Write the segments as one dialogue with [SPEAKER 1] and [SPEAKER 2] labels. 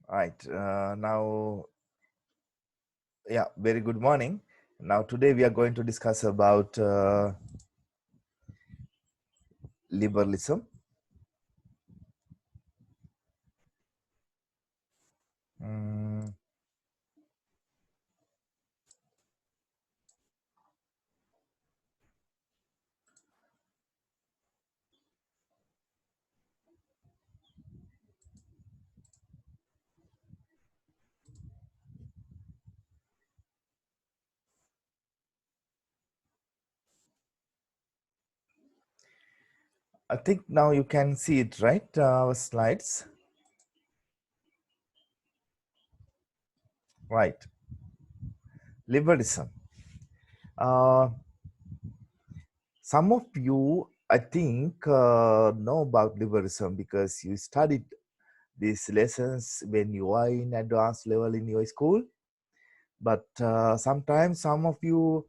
[SPEAKER 1] Right. Very good morning. Now, today we are going to discuss about liberalism. Mm, I think now you can see it, right? Our slides. Right. Liberalism. Uh, some of you, I think, know about liberalism because you studied these lessons when you are in advanced level in your school. But sometimes some of you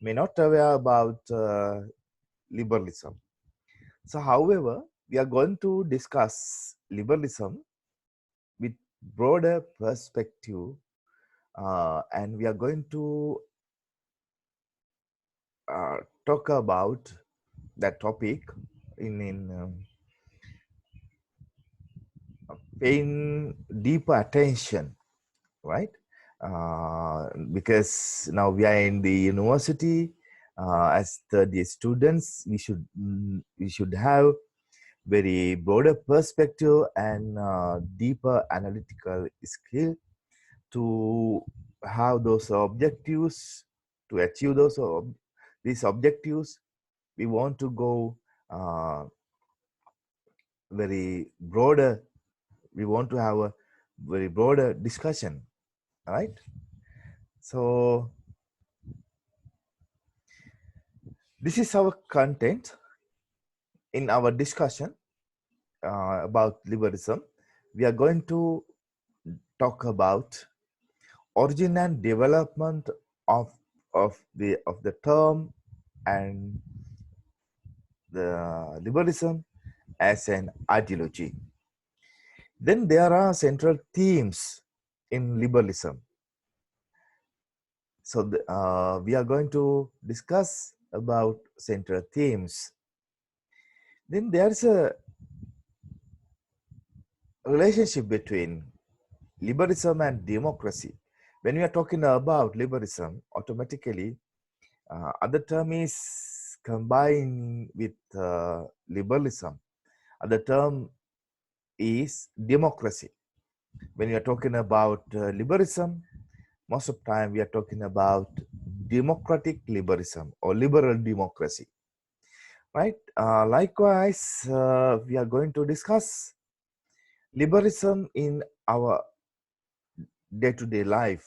[SPEAKER 1] may not aware about liberalism. So, however, we are going to discuss liberalism with broader perspective, and we are going to uh, talk about that topic in paying deeper attention, right? Because now we are in the university. As the students, we should have very broader perspective and deeper analytical skill to have those objectives, to achieve these objectives. We want to go uh, very broader. We want to have a very broader discussion, right? So this is our content in our discussion about liberalism. We are going to talk about origin and development of the term and the liberalism as an ideology. Then there are central themes in liberalism. So we are going to discuss about central themes. Then there is a relationship between liberalism and democracy. When we are talking about liberalism, automatically other term is combined with liberalism. Other term is democracy. When we are talking about liberalism, most of the time we are talking about democratic liberalism or liberal democracy, right? Likewise, we are going to discuss liberalism in our day-to-day life,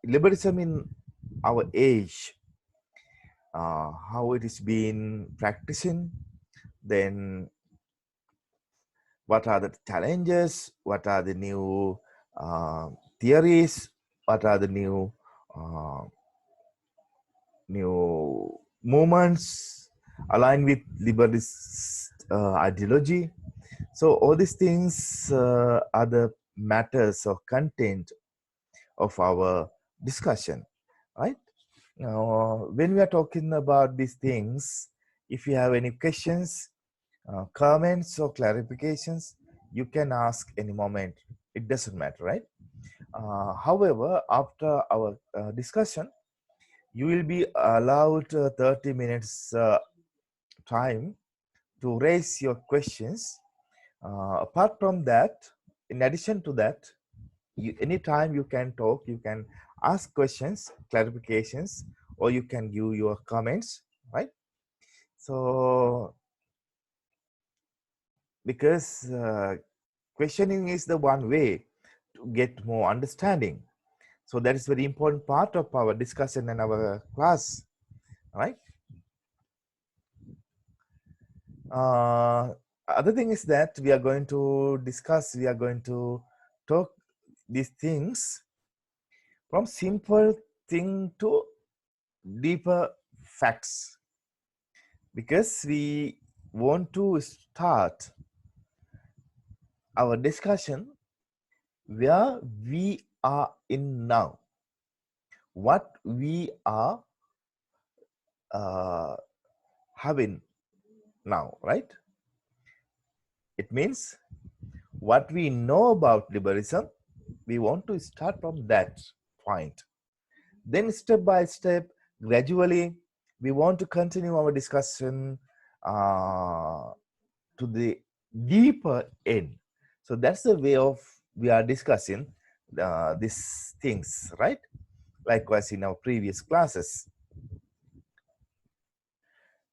[SPEAKER 1] liberalism in our age, how it is being practicing, then what are the challenges, what are the new theories, what are the uh, new movements aligned with liberalist ideology. So all these things are the matters or content of our discussion, right? Now, when we are talking about these things, if you have any questions, comments or clarifications, you can ask any moment. It doesn't matter, right? However, after our discussion, you will be allowed 30 minutes time to raise your questions. Apart from that, in addition to that, anytime you can talk, you can ask questions, clarifications, or you can give your comments, right? So, because questioning is the one way to get more understanding. So that is very important part of our discussion and our class, right? Other thing is that we are going to discuss, we are going to talk these things from simple thing to deeper facts, because we want to start our discussion where we are in now, what we are uh, having now, right? It means what we know about liberalism, we want to start from that point. Then step by step, gradually, we want to continue our discussion to the deeper end. So that's the way of we are discussing these things, right? Likewise in our previous classes.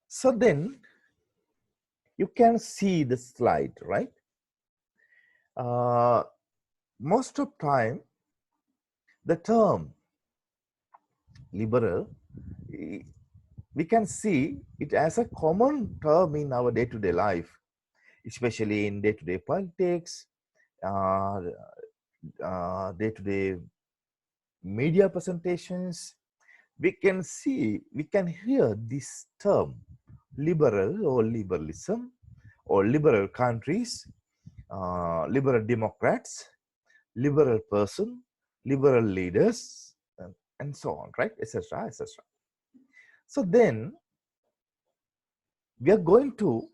[SPEAKER 1] So then you can see the slide, right? Most of time, the term liberal, we can see it as a common term in our day-to-day life, especially in day-to-day politics, day-to-day media presentations. We can see, we can hear this term, liberal or liberalism, or liberal countries, liberal Democrats, liberal person, liberal leaders, and so on, right, etc., etc. So then we are going to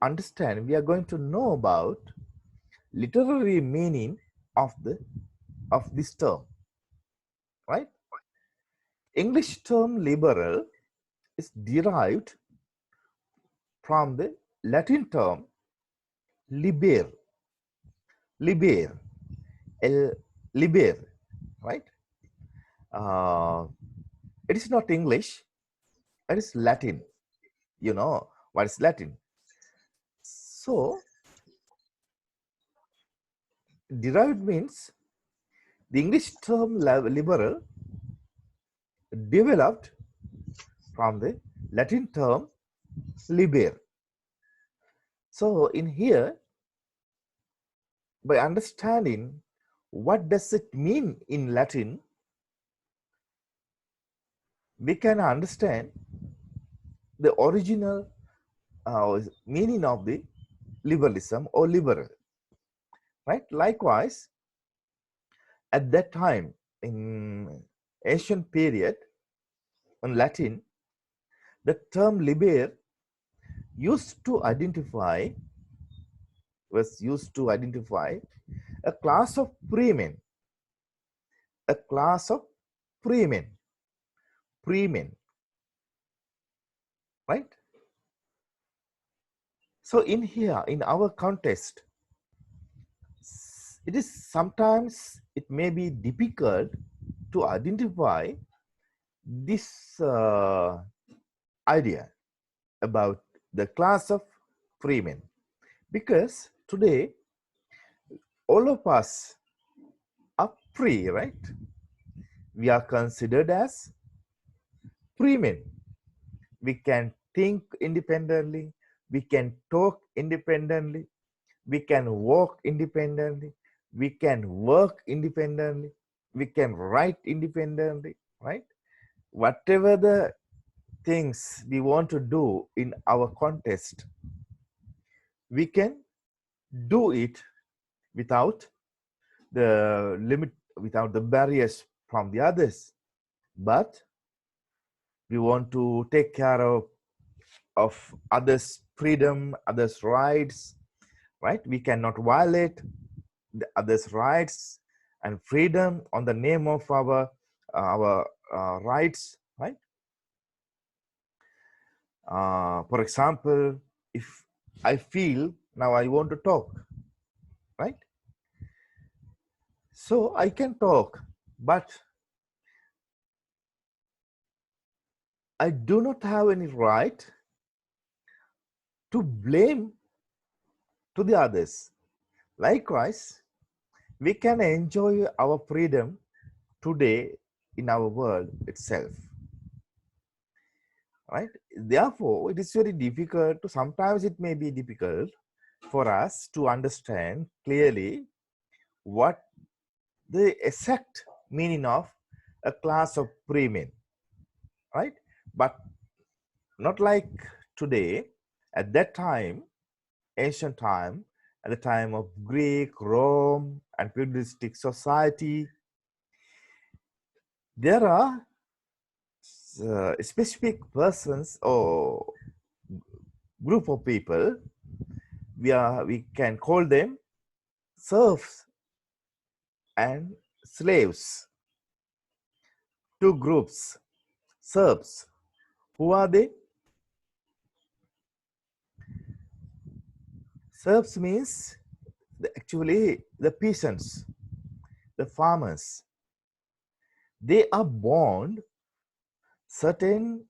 [SPEAKER 1] understand, we are going to know about literary meaning of this term, right? English term liberal is derived from the Latin term liber, liber, liber, right? It is not English, it is Latin. You know what is Latin. So derived means the English term liberal developed from the Latin term liber. So in here, by understanding what does it mean in Latin, we can understand the original meaning of the liberalism or liberal, right? Likewise, at that time in ancient period in Latin, the term liber used to identify a class of freemen, a class of freemen, freemen, right? So in here, in our context, it is sometimes it may be difficult to identify this idea about the class of freemen, because today all of us are free, right? We are considered as freemen. We can think independently, we can talk independently, we can walk independently, we can work independently, we can write independently, right? Whatever the things we want to do in our context, we can do it without the limit, without the barriers from the others. But we want to take care of others' freedom, others' rights, right? We cannot violate the others' rights and freedom on the name of our rights, right? For example, if I feel now I want to talk, right? So I can talk, but I do not have any right to blame to the others. Likewise, we can enjoy our freedom today in our world itself, right? Therefore, it is very difficult to, sometimes it may be difficult for us to understand clearly what the exact meaning of a class of freemen, right? But not like today. At that time, ancient time, at the time of Greek, Rome, and feudalistic society, there are specific persons or group of people. We can call them serfs and slaves. Two groups. Serfs. Who are they? Serfs means actually the peasants, the farmers. They are born certain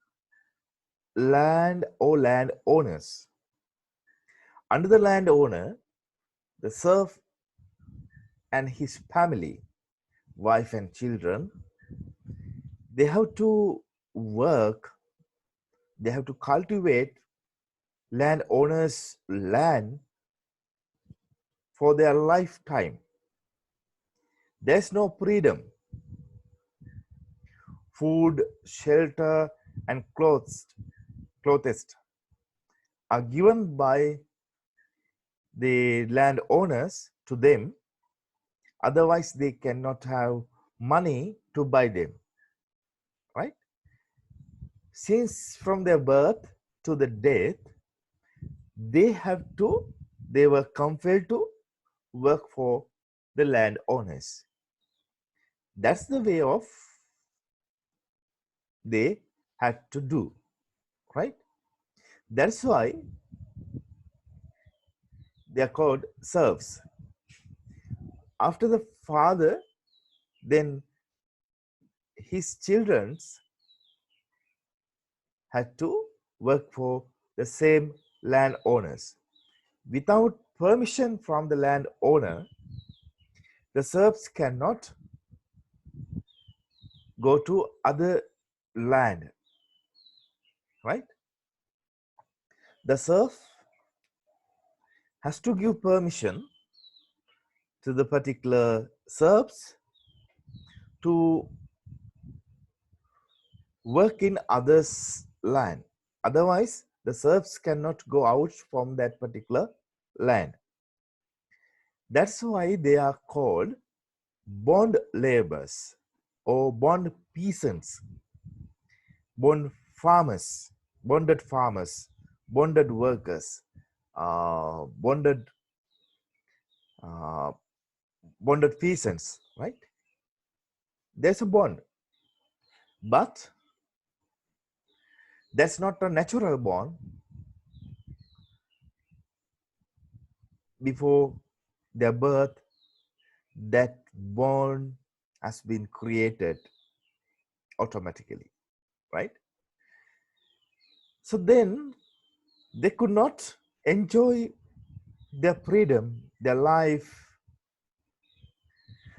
[SPEAKER 1] land or land owners. Under the landowner, the serf and his family, wife and children, they have to work, they have to cultivate landowners' land for their lifetime. There's no freedom. Food, shelter, and clothes are given by the landowners to them. Otherwise, they cannot have money to buy them, right? Since from their birth to the death, they were compelled to work for the landowners. That's the way of they had to do, right? That's why they are called serfs. After the father, then his children had to work for the same landowners. Without permission from the landowner, the serfs cannot go to other land, right? The serf has to give permission to the particular serfs to work in others' land. Otherwise, the serfs cannot go out from that particular land. That's why they are called bond laborers or bond peasants, bond farmers, bonded workers, bonded uh, bonded peasants, right? There's a bond, but that's not a natural bond. Before their birth, that bond has been created automatically, right? So then they could not enjoy their freedom, their life.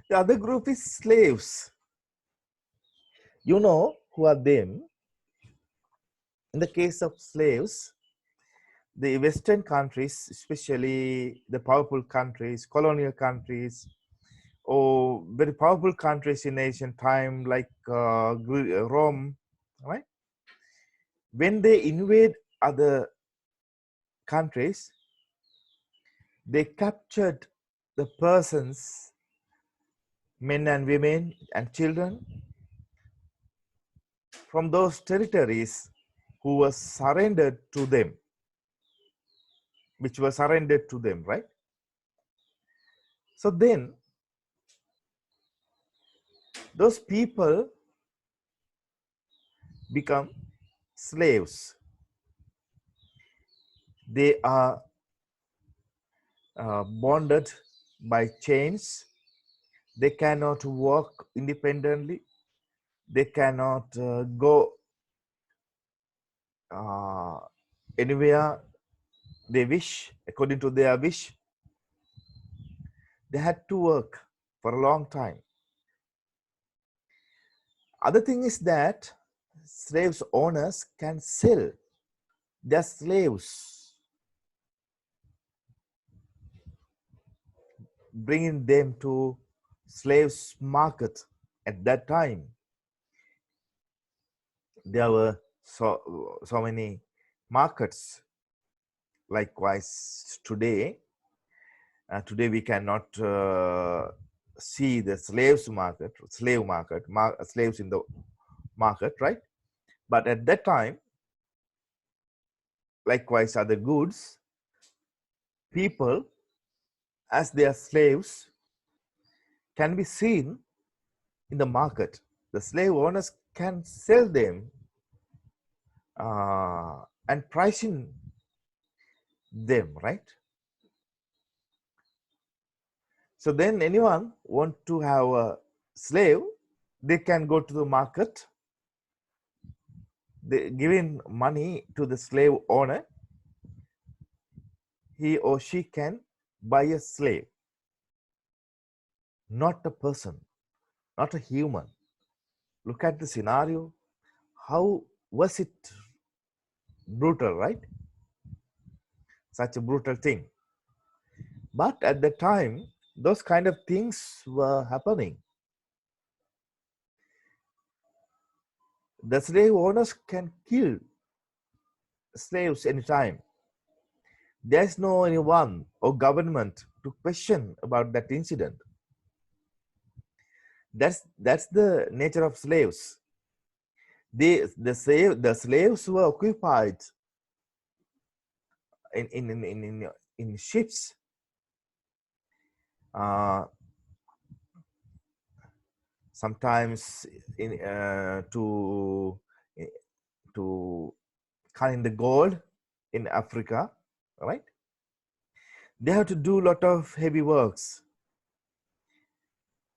[SPEAKER 1] The other group is slaves. You know who are them? In the case of slaves, the Western countries, especially the powerful countries, colonial countries, or very powerful countries in ancient time, like Rome, right? When they invade other countries, they captured the persons, men and women and children, from those territories who were surrendered to them, which were surrendered to them, right? So then, those people become slaves. They are bonded by chains. They cannot walk independently. They cannot go uh, anywhere they wish, according to their wish. They had to work for a long time. Other thing is that slaves owners can sell their slaves, bringing them to slaves market. At that time, there were so many markets. Likewise, today Today we cannot see the slave market, slaves in the market, right? But at that time, likewise other goods, people as their slaves can be seen in the market. The slave owners can sell them and pricing them, right? So then anyone want to have a slave, they can go to the market, they giving money to the slave owner, he or she can buy a slave, not a person, not a human. Look at the scenario. How was it brutal, right? Such a brutal thing. But at the time, those kind of things were happening. The slave owners can kill slaves anytime. There's no anyone or government to question about that incident. That's the nature of slaves. The slaves were occupied in ships. Sometimes to find the gold in Africa, right? They have to do a lot of heavy works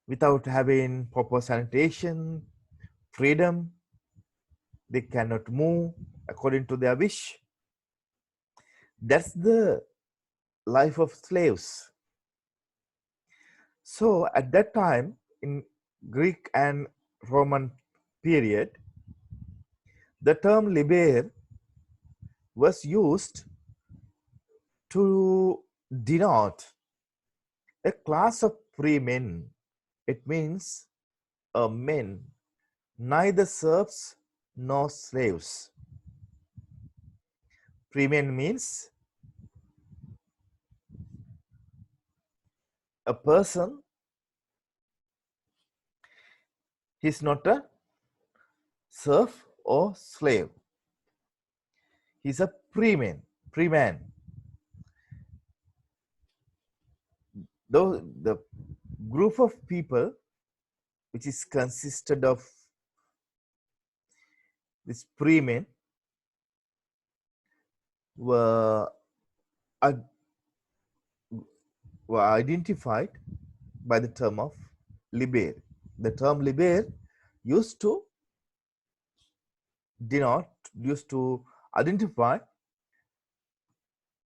[SPEAKER 1] without having proper sanitation, freedom. They cannot move according to their wish. That's the life of slaves. So at that time, in Greek and Roman period, the term liber was used to denote a class of free men. It means a men, neither serfs nor slaves. Free men means a person, he's not a serf or slave. He's a free man. Though the group of people which is consisted of these free men were identified by the term of liber. The term liber used to identify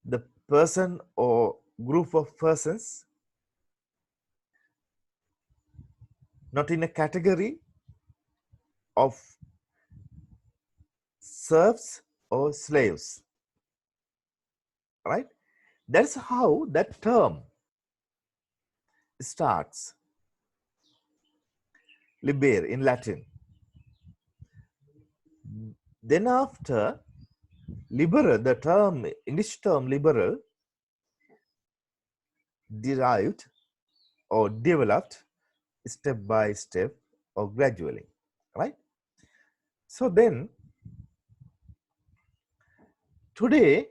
[SPEAKER 1] the person or group of persons not in a category of serfs or slaves, right? That's how that term starts. Liber in Latin. Then after liberal, the term, English term liberal derived or developed step by step or gradually, right? So then today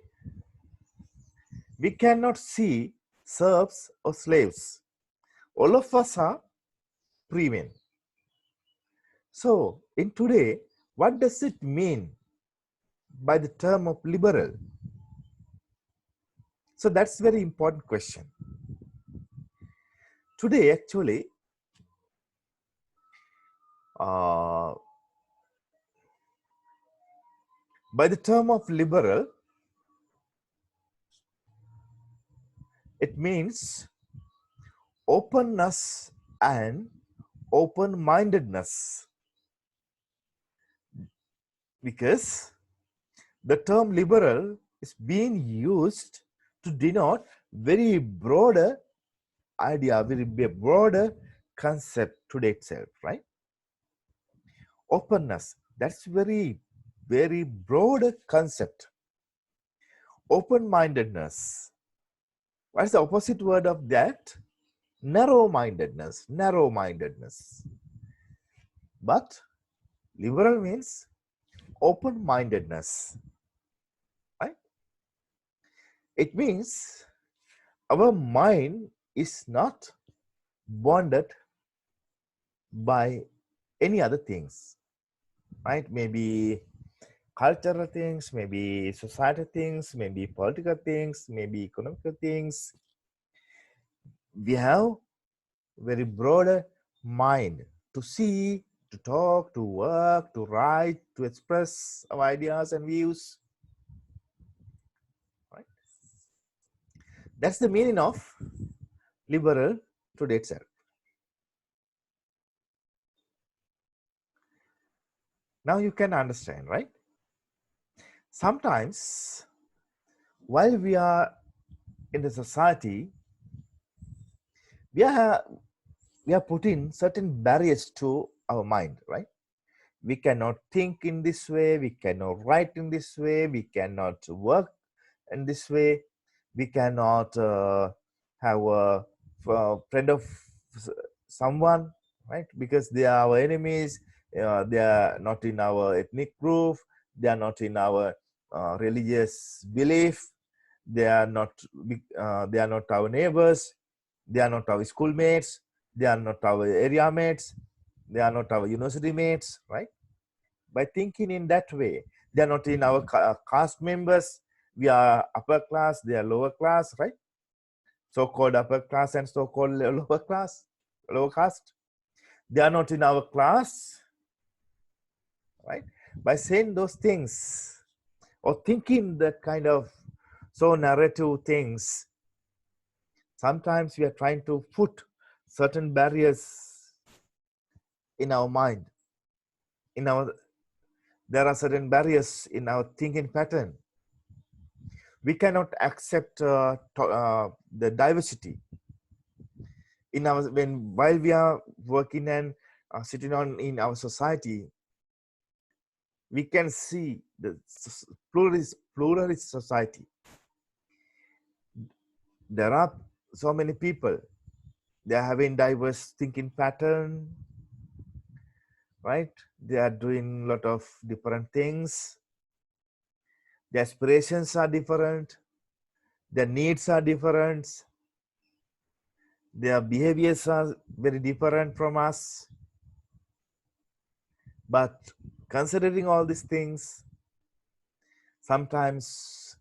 [SPEAKER 1] we cannot see serfs or slaves. All of us are free men. So in today, what does it mean by the term of liberal? So that's very important question. Today, actually, by the term of liberal, it means openness and open-mindedness, because the term liberal is being used to denote very broader idea, very broader concept today itself, right? Openness, that's very broad concept. Open-mindedness, What's the opposite word of that? Narrow-mindedness, narrow-mindedness. But liberal means open-mindedness, right? It means our mind is not bonded by any other things, right? Maybe cultural things, maybe society things, maybe political things, maybe economical things. We have very broader mind to see, to talk, to work, to write, to express our ideas and views. Right? That's the meaning of liberal today itself. Now you can understand, right? Sometimes while we are in the society, we are putting certain barriers to our mind, right? We cannot think in this way, we cannot write in this way, we cannot work in this way, we cannot have a friend of someone, right? Because they are our enemies, they are not in our ethnic group, they are not in our religious belief, they are not our neighbors, they are not our schoolmates, they are not our area mates, they are not our university mates, right? By thinking in that way, they are not in our caste members, we are upper class, they are lower class, right? So-called upper class and so-called lower class, lower caste, they are not in our class, right? By saying those things or thinking that kind of so narrative things, sometimes we are trying to put certain barriers in our mind, in our there are certain barriers in our thinking pattern. We cannot accept the diversity in our while we are working and sitting on in our society. We can see the pluralist society. There are so many people, they are having diverse thinking pattern, right? They are doing a lot of different things, their aspirations are different, their needs are different, their behaviors are very different from us. But considering all these things, sometimes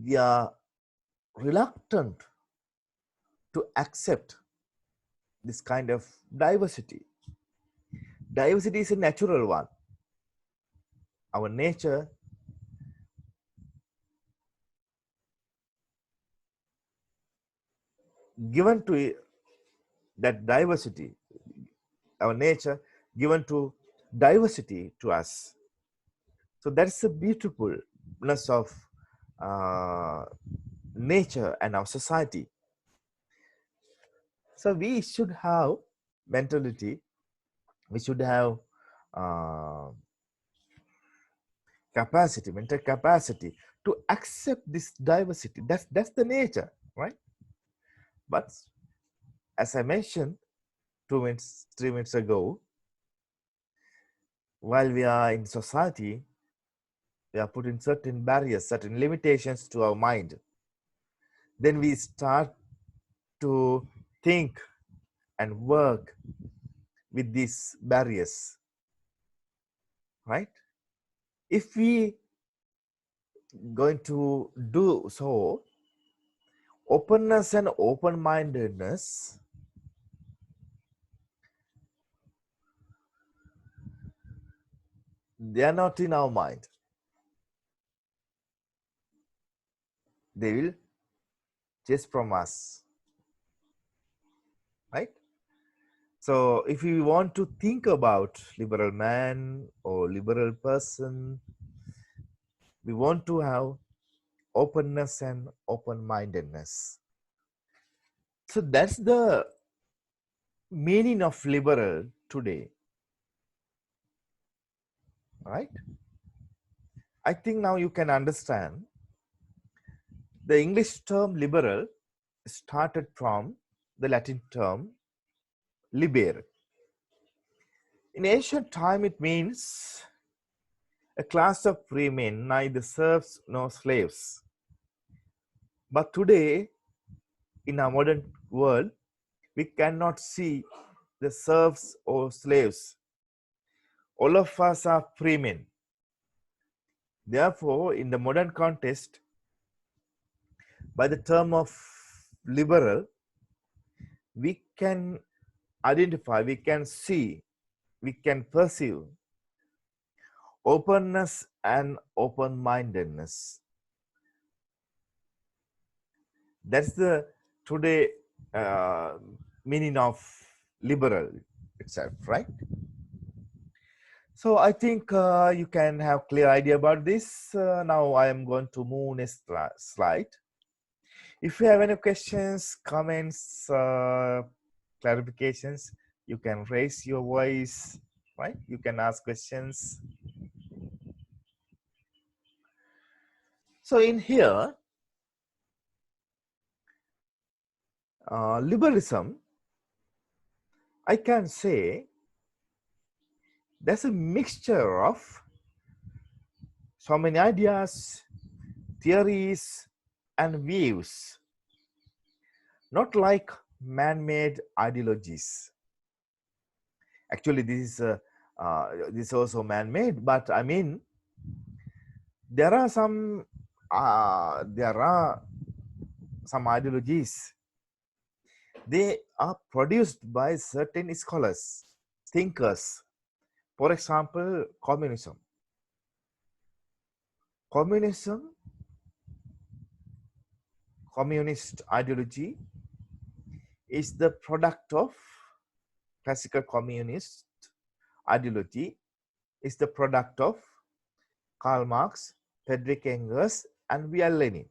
[SPEAKER 1] we are reluctant to accept this kind of diversity. Diversity is a natural one. Our nature given to that diversity, our nature given to diversity to us. So that's the beautifulness of nature and our society. So we should have mentality, we should have uh, capacity, mental capacity to accept this diversity. That's the nature, right? But as I mentioned 2 minutes, 3 minutes ago, while we are in society, we are putting certain barriers, certain limitations to our mind. Then we start to think and work with these barriers, right? If we going to do so, openness and open-mindedness, they are not in our mind. They will chase from us, right? So if we want to think about liberal man or liberal person, we want to have openness and open-mindedness. So that's the meaning of liberal today, right? I think now you can understand The English term liberal started from the Latin term libere. In ancient time, it means a class of free men, neither serfs nor slaves. But today, in our modern world, we cannot see the serfs or slaves. All of us are free men. Therefore, in the modern context, by the term of liberal, we can identify, we can see, we can perceive openness and open-mindedness. That's the today meaning of liberal itself, right? So I think you can have clear idea about this. Now I am going to move next slide. If you have any questions, comments, clarifications, you can raise your voice, right? You can ask questions. So in here, liberalism, I can say there's a mixture of so many ideas, theories, and views, not like man-made ideologies. Actually, this is also man-made, but I mean, there are some ideologies. They are produced by certain scholars, thinkers. For example, communism. Communist ideology is the product of classical communist ideology, is the product of Karl Marx, Friedrich Engels, and V.R. Lenin.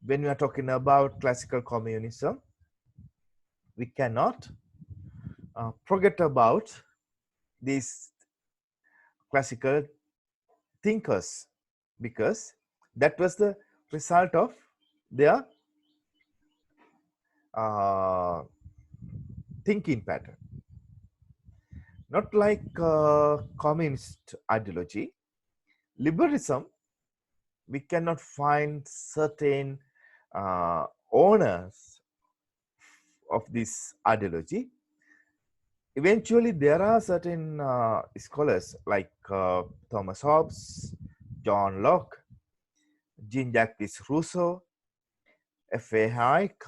[SPEAKER 1] When we are talking about classical communism, we cannot forget about these classical thinkers, because that was the result of their thinking pattern. Not like communist ideology. Liberalism, we cannot find certain owners of this ideology. Eventually, there are certain scholars like Thomas Hobbes, John Locke, Jean-Jacques Rousseau, F.A. Hayek,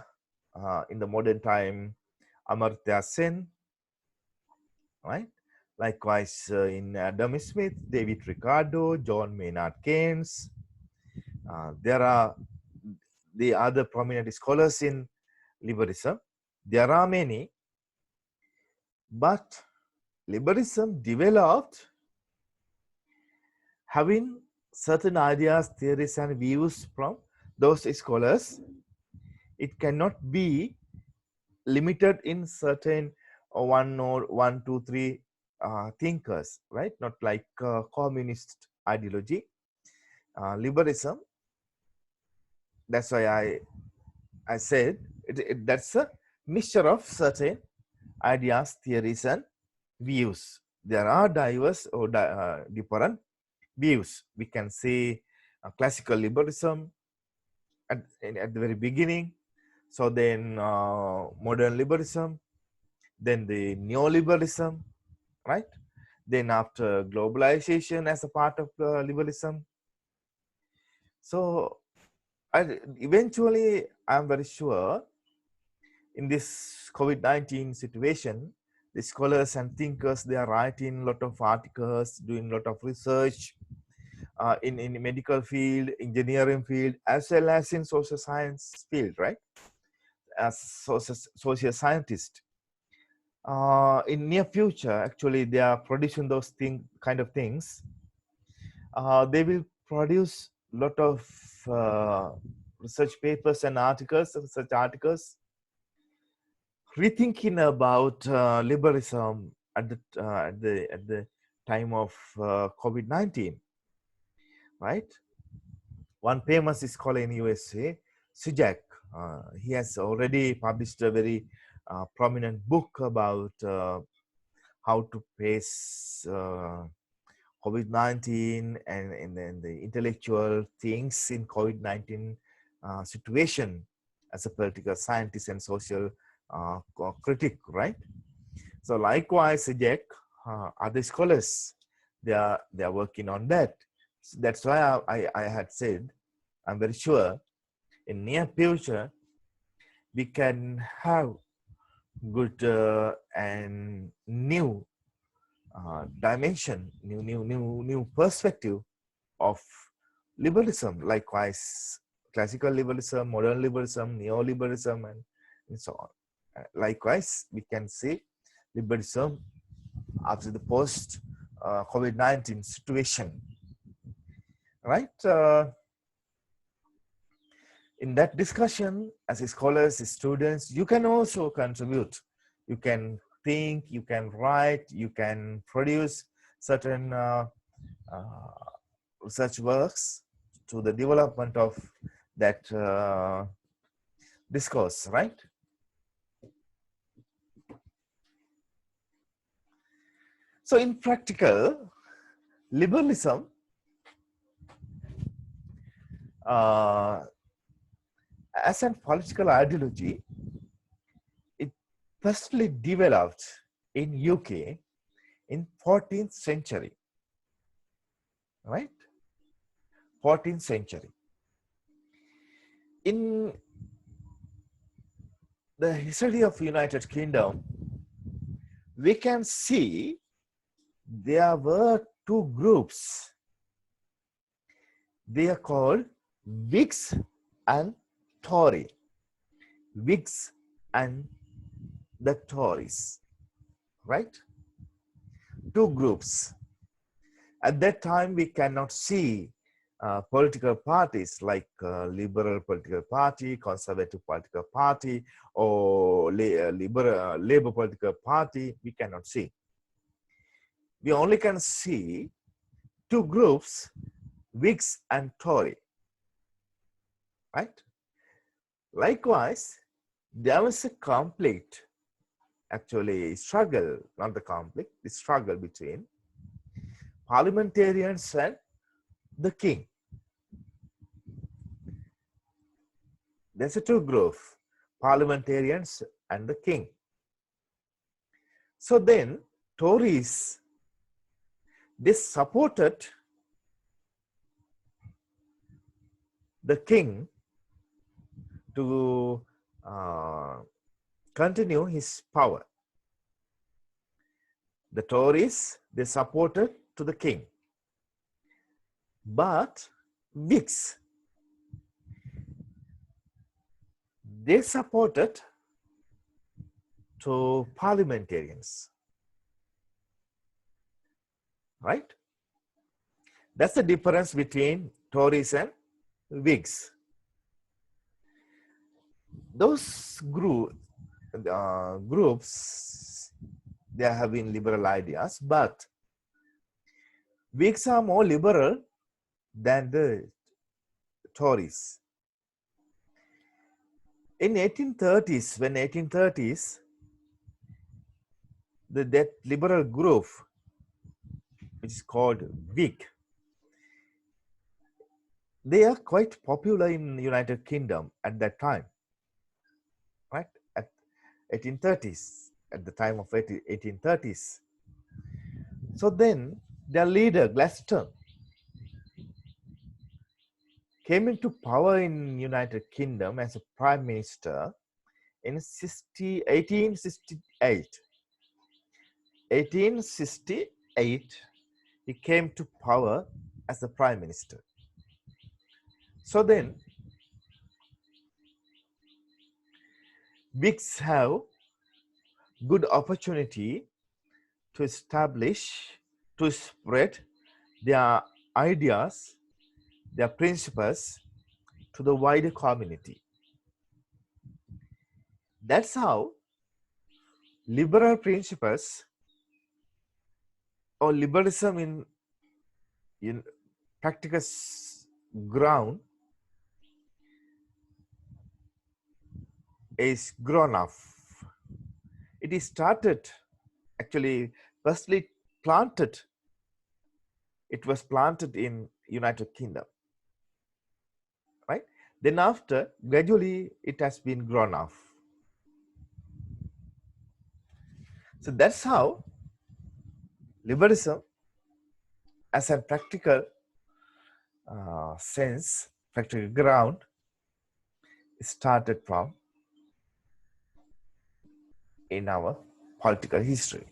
[SPEAKER 1] in the modern time, Amartya Sen, right? Likewise, in Adam Smith, David Ricardo, John Maynard Keynes. There are the other prominent scholars in liberalism. There are many, but liberalism developed having certain ideas, theories, and views from those scholars. It cannot be limited in certain one or one, two, three thinkers, right? Not like communist ideology. Liberalism, that's why I said that's a mixture of certain ideas, theories, and views. There are diverse or different views. We can say classical liberalism at the very beginning. So then modern liberalism, then the neoliberalism, right? Then after globalization as a part of liberalism. So eventually, I'm very sure in this COVID-19 situation, the scholars and thinkers, they are writing a lot of articles, doing a lot of research in medical field, engineering field, as well as in social science field, right? As social scientist. In near future, actually, they are producing those kind of things. They will produce a lot of research papers and articles, research articles, rethinking about liberalism at the time of COVID-19, right? One famous scholar in USA, Sijak. He has already published a very prominent book about how to face COVID-19 and then the intellectual things in COVID-19 situation as a political scientist and social critic, right? So likewise, Jack, other scholars, they are working on that. So that's why I had said, I'm very sure in near future, we can have good and new dimension, new perspective of liberalism. Likewise, classical liberalism, modern liberalism, neoliberalism, and so on. Likewise, we can see liberalism after the post COVID-19 situation, right? In that discussion, as scholars, as students, you can also contribute. You can think, you can write, you can produce certain research works to the development of that discourse, right? So in practical, liberalism as a political ideology, it firstly developed in UK in 14th century, right? 14th century. In the history of United Kingdom, we can see there were two groups. They are called Whigs and Tory. Whigs and the Tories, right? Two groups. At that time, we cannot see political parties like Liberal Political Party, Conservative Political Party, or Labour Political Party. We cannot see. We only can see two groups, Whigs and Tory, right? Likewise, there was a conflict, actually struggle, not the conflict, the struggle between parliamentarians and the king. There's a two groups, parliamentarians and the king. So then Tories, they supported the king to continue his power. The Tories, they supported to the king. But Whigs, they supported to parliamentarians, right? That's the difference between Tories and Whigs. Those groups, they are having liberal ideas, but Whigs are more liberal than the Tories. In 1830s, when 1830s, that liberal group, which is called Whig, they are quite popular in the United Kingdom at that time, right? At 1830s, at the time of 1830s. So then their leader, Gladstone, came into power in United Kingdom as a prime minister in 1868. 1868, he came to power as the prime minister. So then, Whigs have good opportunity to establish, to spread their ideas, their principles to the wider community. That's how liberal principles or liberalism in practical ground is grown up. It is started, actually, firstly planted. It was planted in United Kingdom, right? Then after, gradually, it has been grown up. So that's how liberalism, as a practical sense, practical ground, started from in our political history.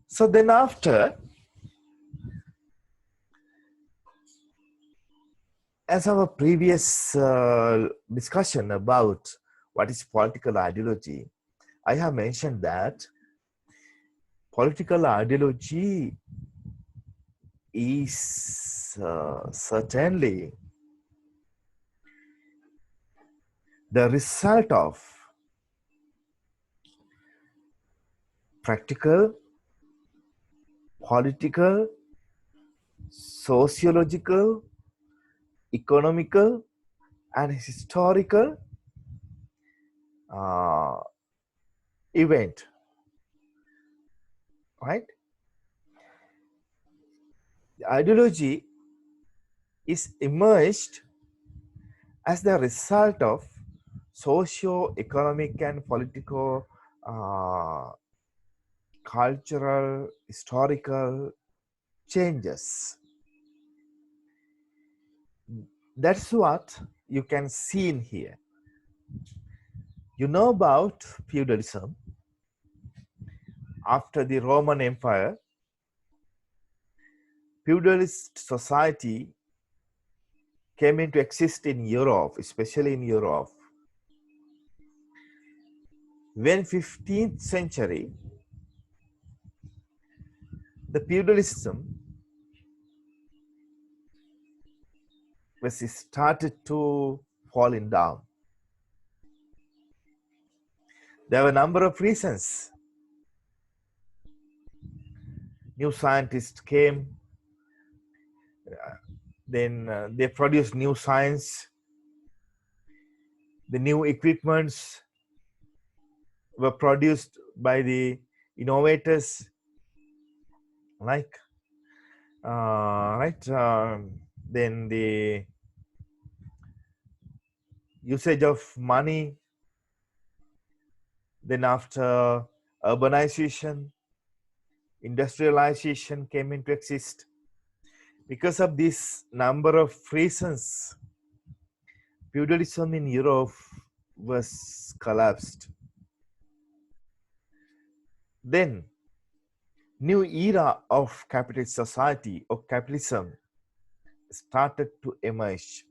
[SPEAKER 1] So then after, as our previous discussion about what is political ideology, I have mentioned that political ideology is certainly the result of practical, political, sociological, economical, and historical uh, event, right? The ideology is emerged as the result of socio-economic and political, cultural, historical changes. That's what you can see in here. You know about feudalism. After the Roman Empire, feudalist society came into exist in Europe, especially in Europe. When 15th century, the feudalism was started to falling down. There were a number of reasons. New scientists came, then they produced new science, the new equipments were produced by the innovators, like then the usage of money, then after urbanization, industrialization came into exist. Because of this number of reasons, feudalism in Europe was collapsed. Then new era of capitalist society, of capitalism, started to emerge.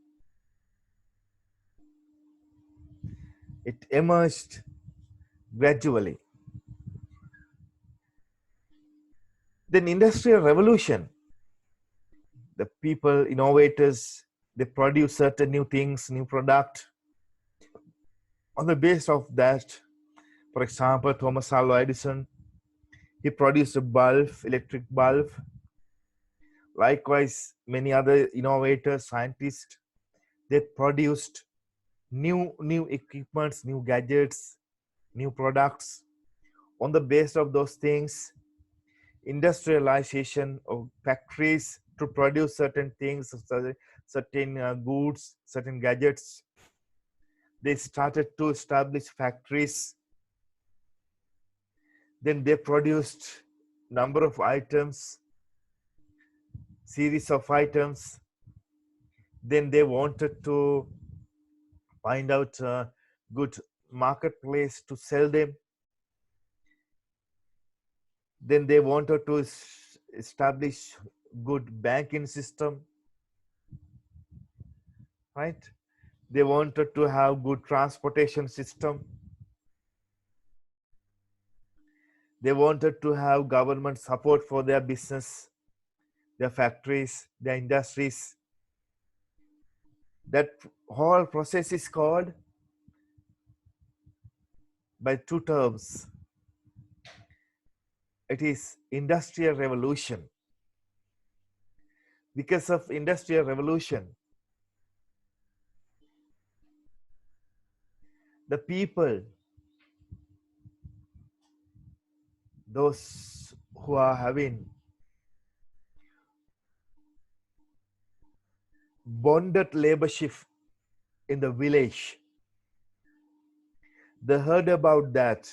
[SPEAKER 1] It emerged gradually. Then industrial revolution, the people, innovators, they produce certain new things, new product. On the base of that, for example, Thomas Alva Edison, he produced a bulb, electric bulb. Likewise, many other innovators, scientists, they produced new equipments, new gadgets, new products. On the base of those things, industrialization of factories to produce certain things, certain goods, certain gadgets. They started to establish factories. Then they produced number of items, series of items. Then they wanted to find out a good marketplace to sell them. Then they wanted to establish good banking system, right? They wanted to have good transportation system. They wanted to have government support for their business, their factories, their industries. That whole process is called by two terms. It is industrial revolution. Because of industrial revolution, the people, those who are having bonded labor shift in the village, they heard about that.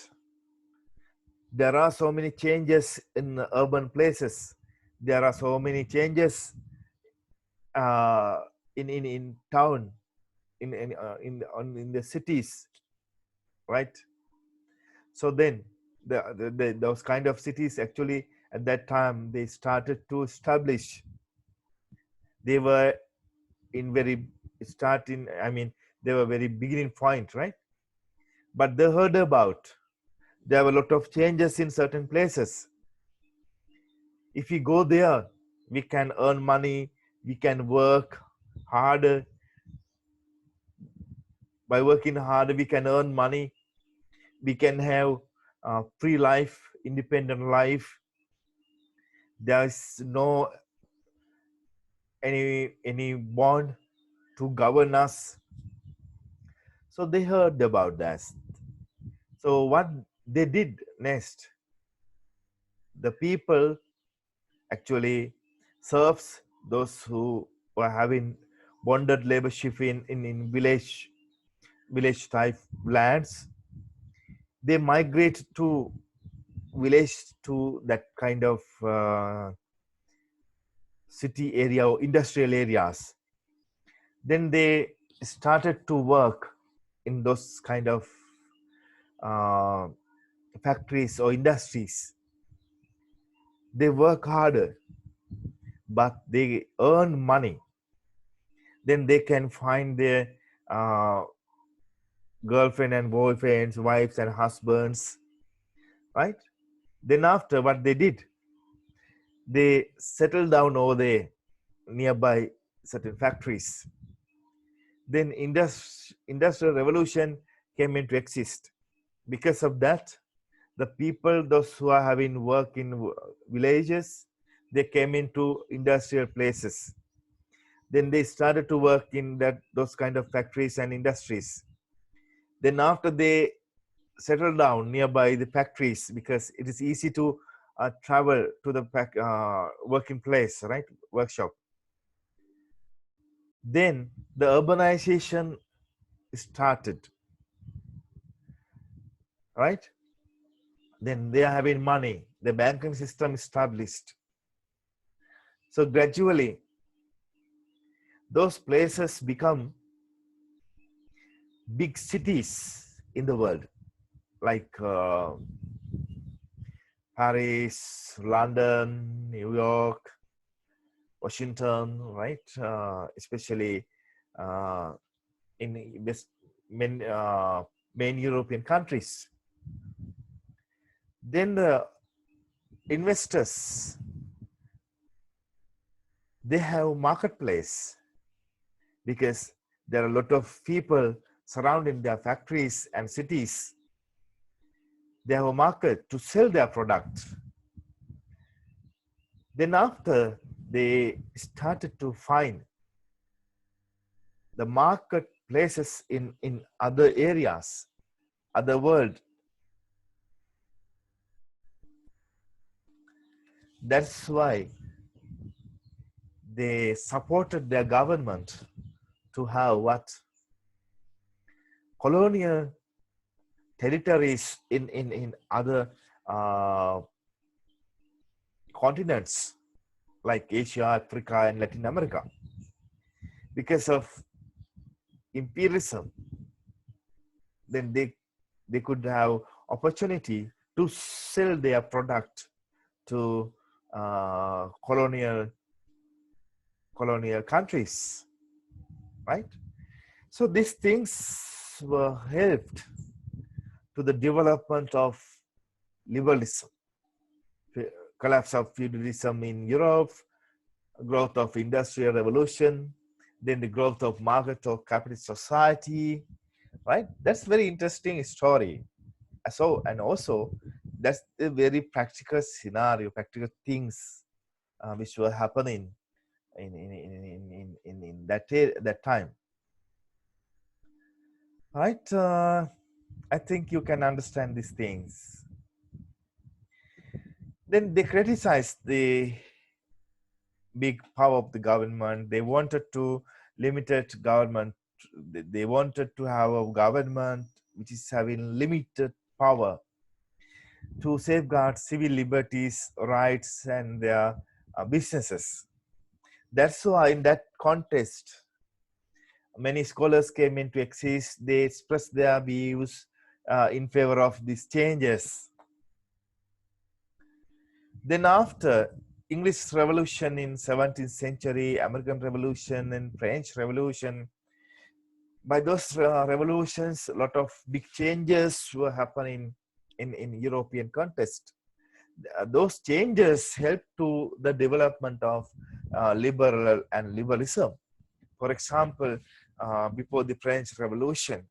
[SPEAKER 1] There are so many changes in the urban places. There are so many changes uh, in town, in the cities, right? So then those kind of cities actually at that time they started to establish. They were in very starting. I mean, they were very beginning point, right? But they heard about there were a lot of changes in certain places. If we go there, we can earn money, we can work harder. By working harder, we can earn money, we can have free life, independent life. There is no any bond to govern us. So they heard about that. So what they did next, the people actually serves those who were having bonded labor shift in village type lands. They migrate to village to that kind of city area or industrial areas. Then they started to work in those kind of uh, factories or industries. They work harder, but they earn money. Then they can find their uh, girlfriend and boyfriends, wives and husbands, right? Then after what they did, they settled down over there nearby certain factories. Then industrial revolution came into exist. Because of that, the people, those who are having work in villages, they came into industrial places. Then they started to work in those kind of factories and industries. Then after they settled down nearby the factories, because it is easy to travel to the working place, right? Workshop. Then the urbanization started, right? Then they are having money. The banking system established. So gradually, those places become big cities in the world, like Paris, London, New York, Washington, right? Especially uh, in this main European countries. Then the investors, they have marketplace because there are a lot of people surrounding their factories and cities. They have a market to sell their product. Then after they started to find the marketplaces in other areas, other world. That's why they supported their government to have what? Colonial territories in other continents like Asia, Africa, and Latin America. Because of imperialism, then they could have opportunity to sell their product to colonial countries, right? So these things were helped to the development of liberalism, collapse of feudalism in Europe, growth of industrial revolution, then the growth of market or capitalist society, right? That's very interesting story. So, and also that's a very practical scenario, practical things which were happening in that time, right? I think you can understand these things. Then they criticized the big power of the government. They wanted to limited government. They wanted to have a government which is having limited power to safeguard civil liberties, rights, and their businesses. That's why in that context, many scholars came into exist. They expressed their views in favor of these changes. Then after English Revolution in 17th century, American Revolution and French Revolution, by those revolutions, a lot of big changes were happening in European context. Those changes helped to the development of liberal and liberalism. For example, before the French Revolution,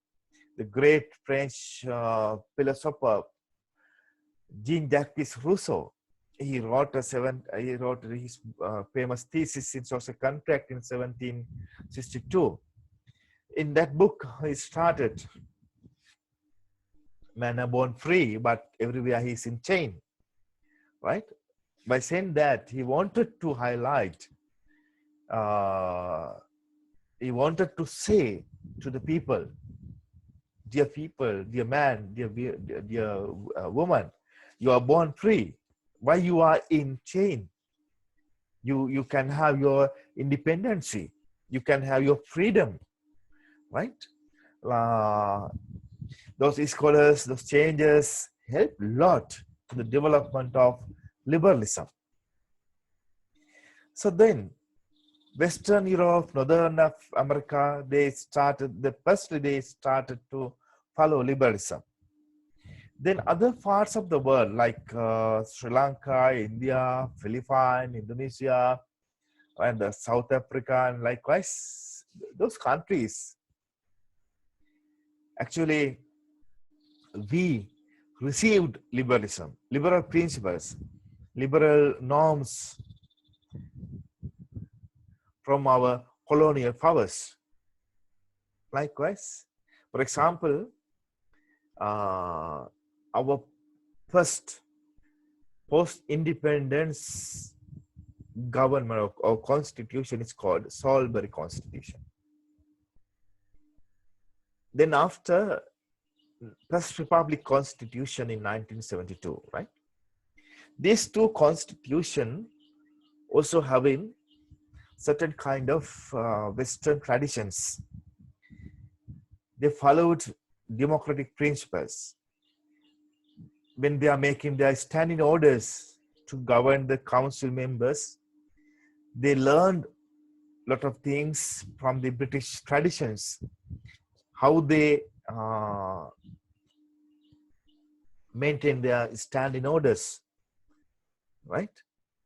[SPEAKER 1] the great French philosopher Jean-Jacques Rousseau, he wrote his famous thesis in social contract in 1762. In that book, he started, "Man are born free, but everywhere he's in chain," right? By saying that, he wanted to highlight, he wanted to say to the people, dear man, dear woman, you are born free. Why you are in chain? You can have your independency. You can have your freedom, right? Those scholars, those changes help a lot to the development of liberalism. So then, Western Europe, Northern America, they started to follow liberalism. Then other parts of the world like Sri Lanka, India, Philippines, Indonesia, and South Africa, and likewise, those countries, actually, we received liberalism, liberal principles, liberal norms from our colonial powers. Likewise, for example, our first post-independence government or constitution is called Salisbury Constitution. Then after First Republic Constitution in 1972, right? These two constitutions also having certain kind of Western traditions. They followed democratic principles. When they are making their standing orders to govern the council members, they learned a lot of things from the British traditions, how they maintain their standing orders, right?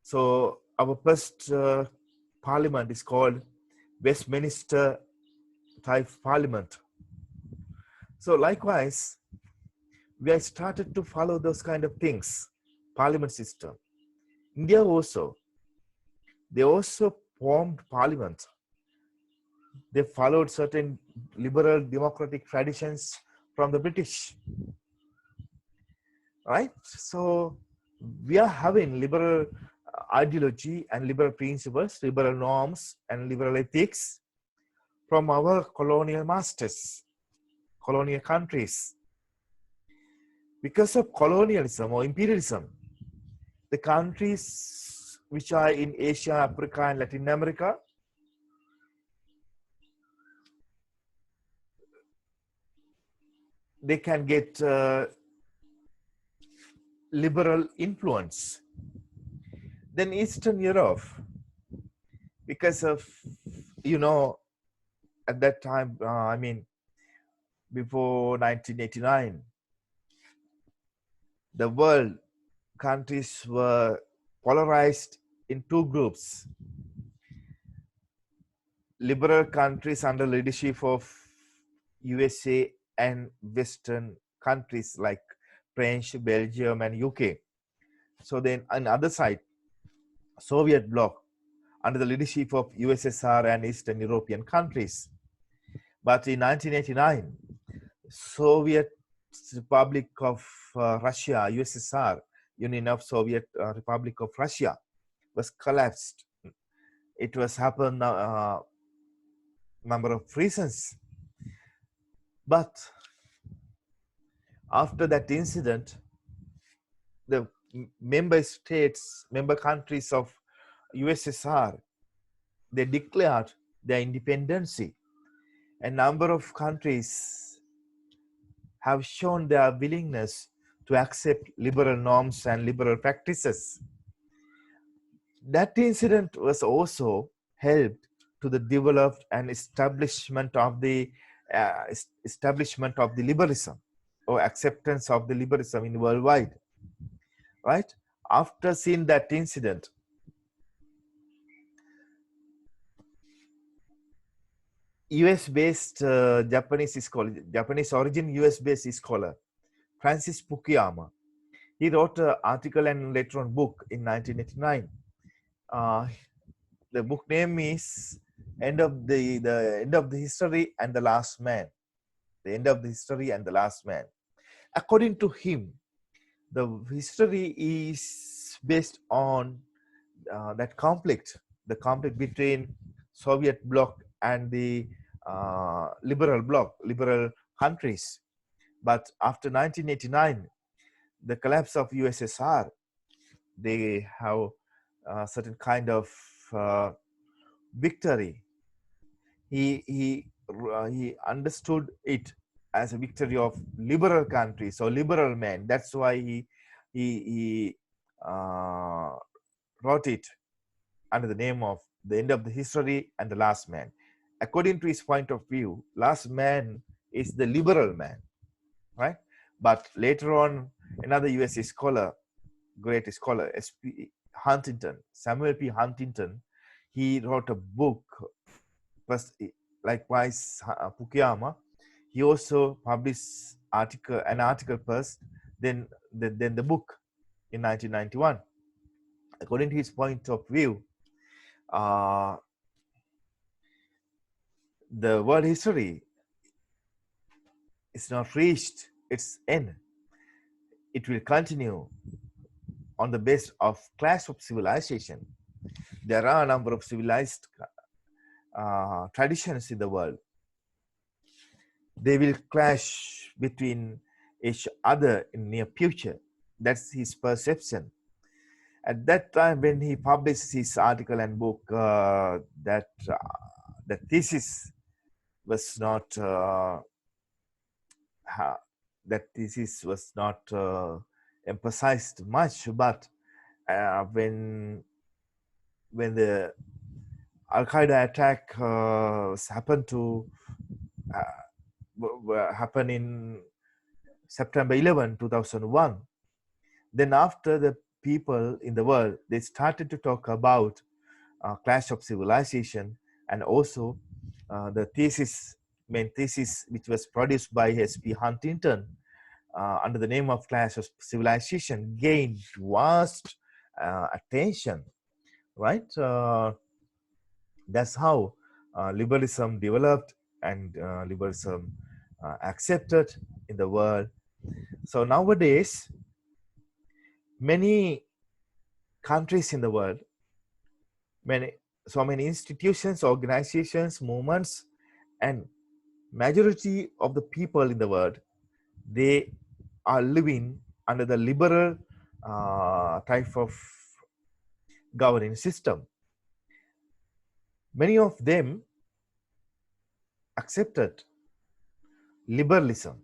[SPEAKER 1] So our first parliament is called Westminster type parliament. So likewise, we have started to follow those kind of things, parliament system. India also, they also formed parliament. They followed certain liberal democratic traditions from the British, right? So we are having liberal ideology and liberal principles, liberal norms and liberal ethics from our colonial masters, colonial countries. Because of colonialism or imperialism, the countries which are in Asia, Africa, and Latin America, they can get liberal influence. Then Eastern Europe, because of, at that time, before 1989, the world countries were polarized in two groups. Liberal countries under leadership of USA and Western countries like French, Belgium, and UK. So then on the other side, Soviet bloc under the leadership of USSR and Eastern European countries. But in 1989, Soviet Republic of Russia, USSR, Union of Soviet Republic of Russia, was collapsed. It was happened number of reasons, but after that incident, the member countries of USSR, they declared their independence. A number of countries have shown their willingness to accept liberal norms and liberal practices. That incident was also helped to the development and establishment of the liberalism or acceptance of the liberalism in worldwide. Right? After seeing that incident, US-based Japanese origin US-based scholar Francis Fukuyama, he wrote an article and later on book in 1989. The book name is End of the History and the Last Man. The End of the History and the Last Man. According to him, the history is based on that conflict, the conflict between Soviet bloc and the liberal countries. But after 1989, the collapse of USSR, they have a certain kind of victory. He understood it as a victory of liberal countries or liberal men. That's why he wrote it under the name of The End of the History and the Last Man. According to his point of view, last man is the liberal man, right? But later on, another US scholar, great scholar, Huntington, Samuel P. Huntington, he wrote a book. Likewise, Fukuyama, he also published an article first, then the book in 1991. According to his point of view, the world history is not reached its end. It will continue on the base of clash of civilization. There are a number of civilized traditions in the world. They will clash between each other in near future. That's his perception. At that time, when he published his article and book, that thesis was not emphasized much. But when the Al Qaeda attack happened in September 11, 2001, then after the people in the world, they started to talk about clash of civilization, and also the main thesis, which was produced by S.P. Huntington under the name of Clash of Civilization, gained vast attention, right? That's how liberalism developed and liberalism accepted in the world. So nowadays, many countries in the world, so many institutions, organizations, movements, and majority of the people in the world, they are living under the liberal type of governing system. Many of them accepted liberalism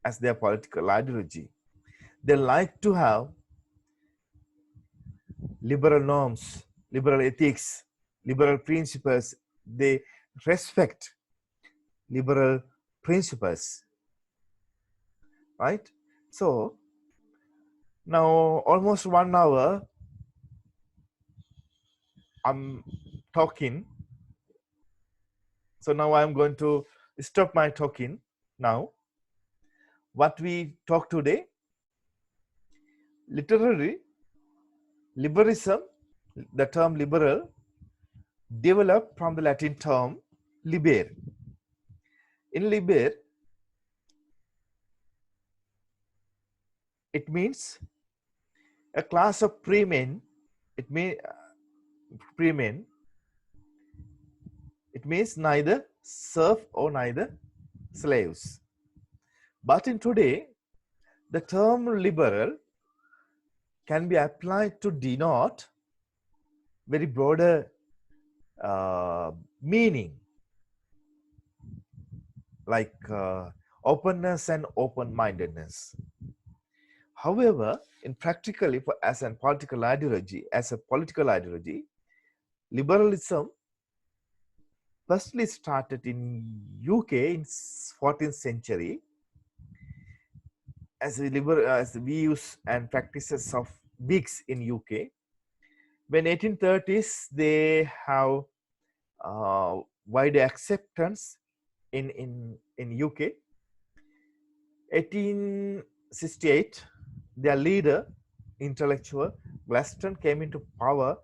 [SPEAKER 1] as their political ideology. They like to have liberal norms, liberal ethics, liberal principles. They respect liberal principles, right? So now almost 1 hour I'm talking. So now I'm going to stop my talking now. What we talk today, literally, liberalism, the term liberal, developed from the Latin term liber. In liber, it means a class of pre-men. It mean pre-men. It means neither serf or neither slaves. But in today, the term liberal can be applied to denote very broader meaning, like openness and open-mindedness. However, in practically as a political ideology, liberalism firstly started in UK in 14th century as as the views and practices of Whigs in UK. When 1830s, they have wide acceptance in UK. 1868, their leader, intellectual Gladstone, came into power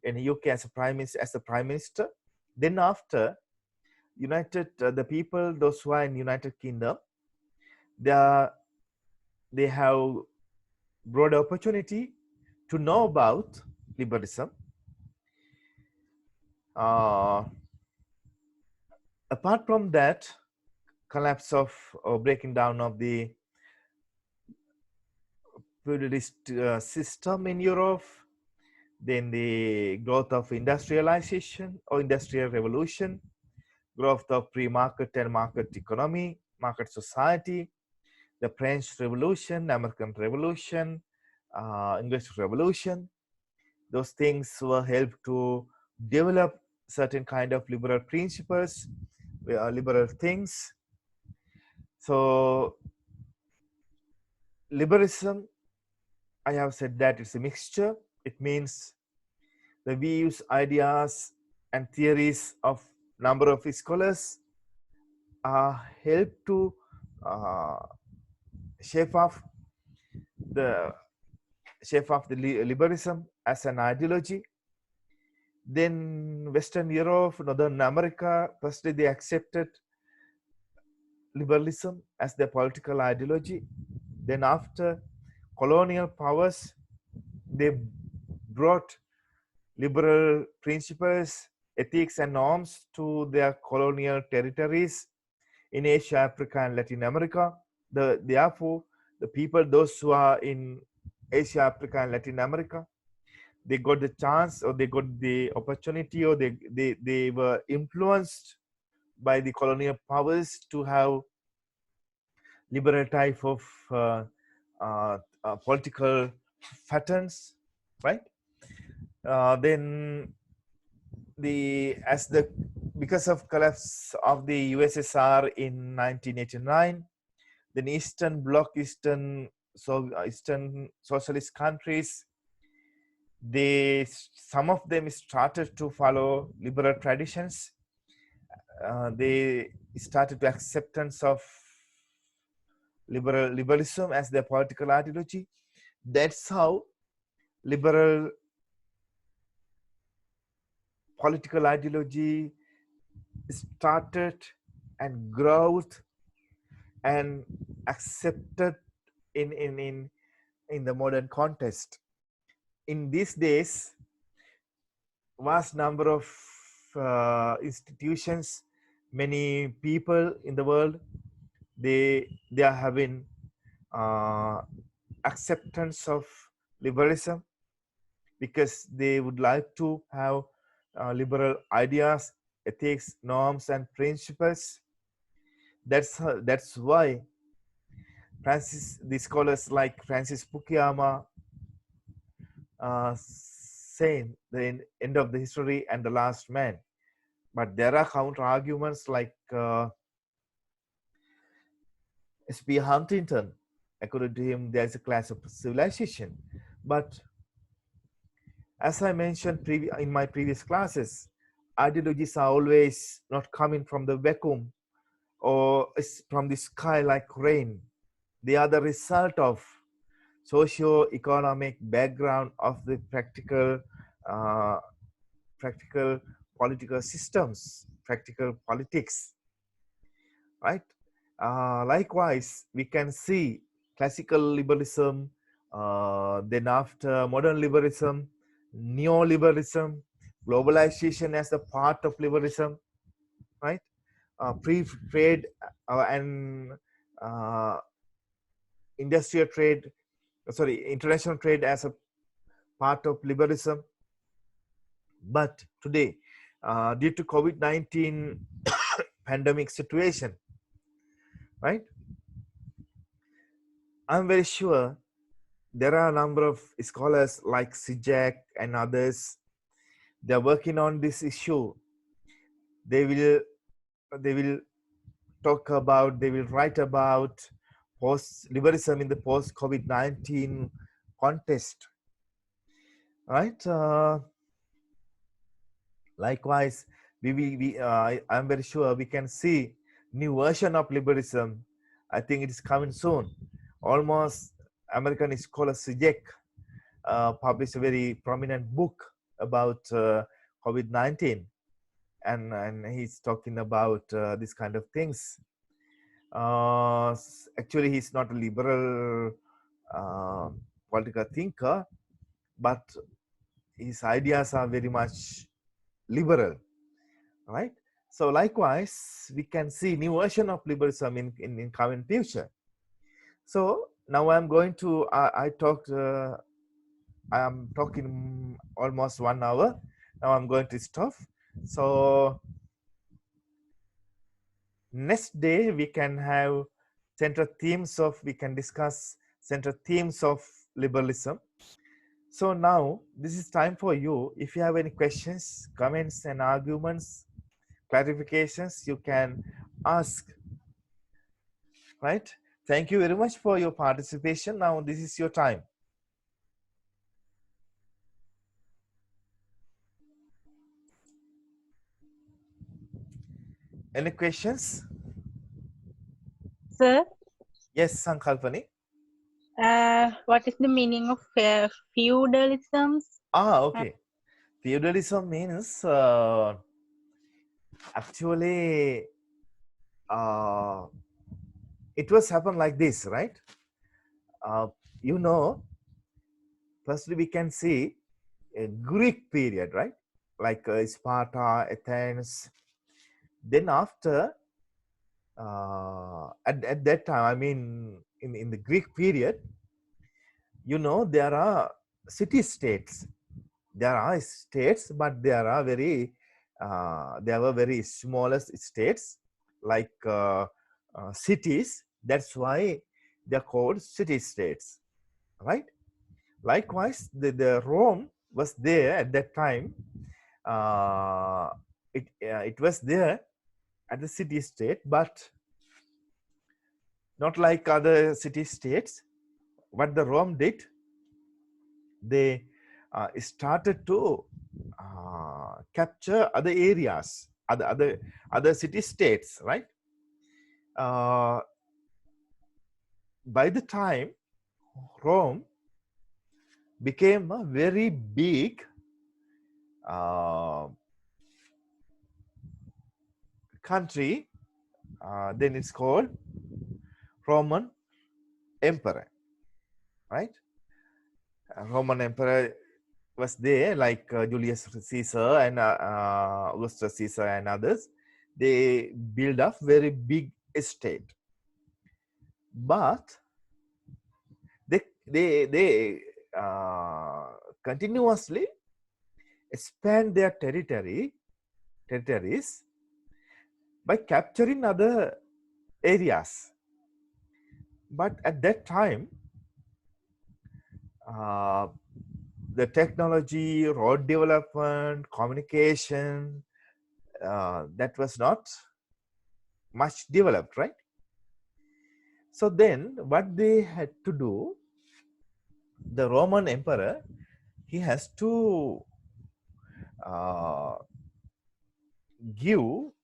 [SPEAKER 1] in UK as a prime minister. Then after the people, those who are in United Kingdom, they have broad opportunity to know about liberalism. Apart from that, collapse of or breaking down of the feudalist system in Europe, then the growth of industrialization or industrial revolution, growth of pre-market and market economy, market society, the French Revolution, American Revolution, English Revolution. Those things were helped to develop certain kind of liberal principles, liberal things. So liberalism, I have said that it's a mixture. It means the views, ideas, and theories of number of scholars help to uh, shape of the liberalism as an ideology. Then Western Europe, Northern America, firstly they accepted liberalism as their political ideology. Then after colonial powers, they brought liberal principles, ethics and norms to their colonial territories in Asia, Africa and Latin America. Therefore, the people, those who are in Asia, Africa and Latin America, they got the chance or they got the opportunity or they were influenced by the colonial powers to have liberal type of political patterns, right? Then because of collapse of the USSR in 1989, then Eastern Bloc, Eastern socialist countries, some of them started to follow liberal traditions. They started to acceptance of liberalism as their political ideology. That's how liberal political ideology started and growth and accepted in the modern context. In these days, vast number of institutions, many people in the world, they are having acceptance of liberalism because they would like to have liberal ideas, ethics, norms, and principles. That's why the scholars like Francis Fukuyama saying the end of the history and the last man. But there are counter arguments like S.P. Huntington. According to him, there's a class of civilization. But as I mentioned in my previous classes, ideologies are always not coming from the vacuum or from the sky like rain. They are the result of socio-economic background of the practical political systems, practical politics, right? Likewise, we can see classical liberalism, then after modern liberalism, neoliberalism, globalization as a part of liberalism, right? Free trade and industrial trade, international trade as a part of liberalism. But today, due to COVID-19 pandemic situation, right? I'm very sure there are a number of scholars like Sijak and others. They're working on this issue. They will talk about, they will write about post liberalism in the post COVID-19 context, right? Likewise, I'm very sure we can see new version of liberalism. I think it is coming soon. Almost American scholar Sijek published a very prominent book about COVID-19, and he's talking about this kind of things. Actually, he's not a liberal political thinker, but his ideas are very much liberal, right? So likewise, we can see new version of liberalism in coming future. So now I'm going to, I am talking almost 1 hour. Now I'm going to stop. So next day we can have central themes of, we can discuss central themes of liberalism. So now this is time for you. If you have any questions, comments and arguments, clarifications, you can ask, right? Thank you very much for your participation. Now this is your time. Any questions?
[SPEAKER 2] Sir?
[SPEAKER 1] Yes, Sankalpani.
[SPEAKER 2] What is the meaning of feudalism?
[SPEAKER 1] Okay. Feudalism means actually it was happened like this, right? You know, firstly we can see a Greek period, right? Like Sparta, Athens. Then after, at that time, I mean, in the Greek period, you know, there are city-states. There are states, but there are there were very smallest states, like cities. That's why they're called city-states, right? Likewise, the Rome was there at that time. It was there at the city-state, but not like other city-states. What the Rome did, they started to capture other areas, other city-states, right? By the time Rome became a very big country, then it's called Roman Emperor, right? Roman Emperor was there, like Julius Caesar and Augustus Caesar and others. They build up very big estate, but they continuously expand their territories by capturing other areas. But at that time, the technology, road development, communication, that was not much developed, right? So then what they had to do, the Roman emperor, he has to give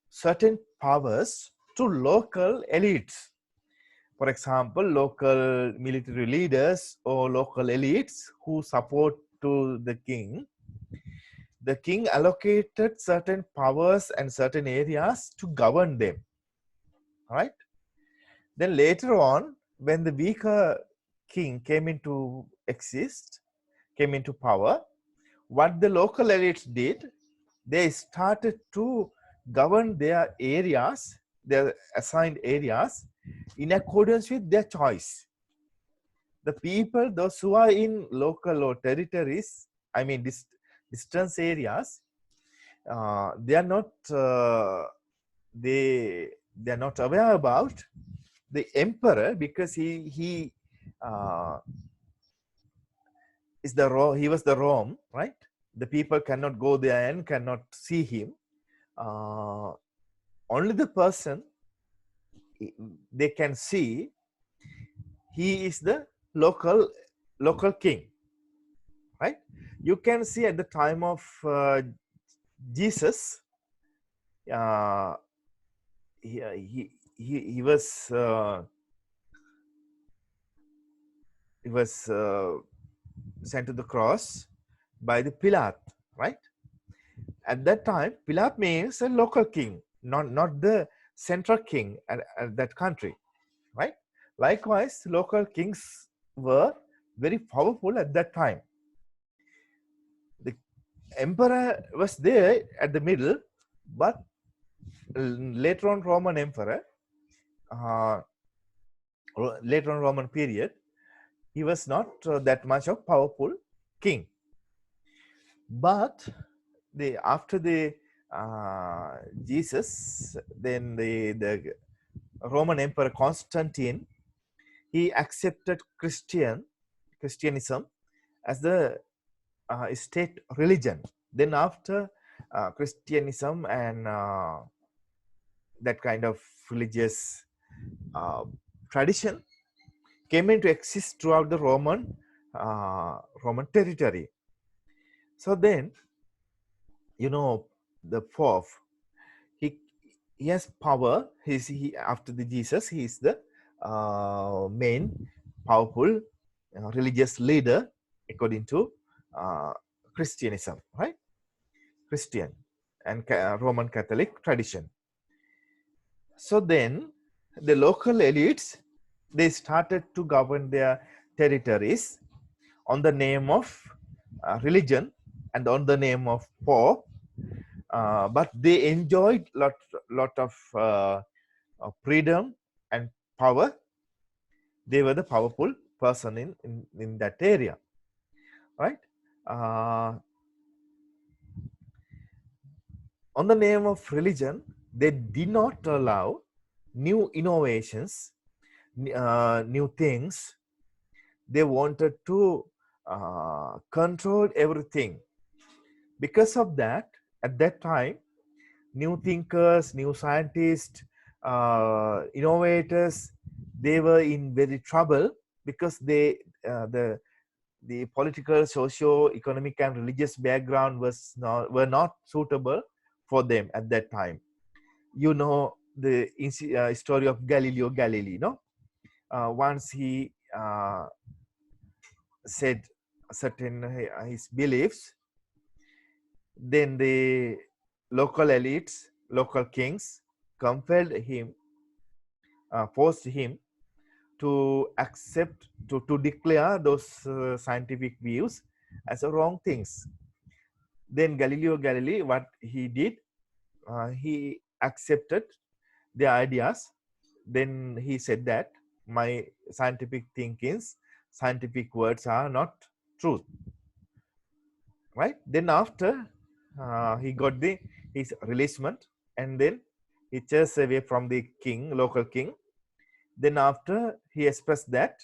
[SPEAKER 1] certain powers to local elites. For example, local military leaders or local elites who support to the king. The king allocated certain powers and certain areas to govern them, right? Then later on, when the weaker king came into power, what the local elites did, they started to govern their areas, their assigned areas, in accordance with their choice. The people, those who are in local or territories, I mean distance areas, they are not they are not aware about the emperor, because he uh, he was the Rome, right? The people cannot go there and cannot see him. Uh, only the person they can see, he is the local king, right? You can see at the time of Jesus, uh, he was sent to the cross by the Pilate, right? At that time, Pilate means a local king, not the central king at that country, right? Likewise, local kings were very powerful at that time. The emperor was there at the middle, but later on Roman emperor, uh, later on Roman period, he was not that much of powerful king. But after the Jesus, then the Roman emperor Constantine, he accepted Christianism as the state religion. Then after Christianism and that kind of religious uh, tradition came into exist throughout the Roman territory. So then, the Pope, he he has power. He after the Jesus, he is the main powerful religious leader according to Christianism, right? Christian and Roman Catholic tradition. So then the local elites, they started to govern their territories on the name of religion and on the name of Pope, but they enjoyed lot of freedom and power. They were the powerful person in that area, right? On the name of religion, they did not allow new innovations, new things. They wanted to control everything. Because of that, at that time, new thinkers, new scientists, innovators, they were in very trouble, because the political, socio-economic, and religious background were not suitable for them at that time. You know the story of Galileo Galilei, no? Once he said certain his beliefs, then the local elites, local kings compelled him, forced him to accept, to declare those scientific views as a wrong things. Then Galileo Galilei, what he did, he accepted the ideas. Then he said that my scientific thinkings, scientific words are not truth, right? Then after he got his releasement, and then he chased away from the king, local king. Then after he expressed that,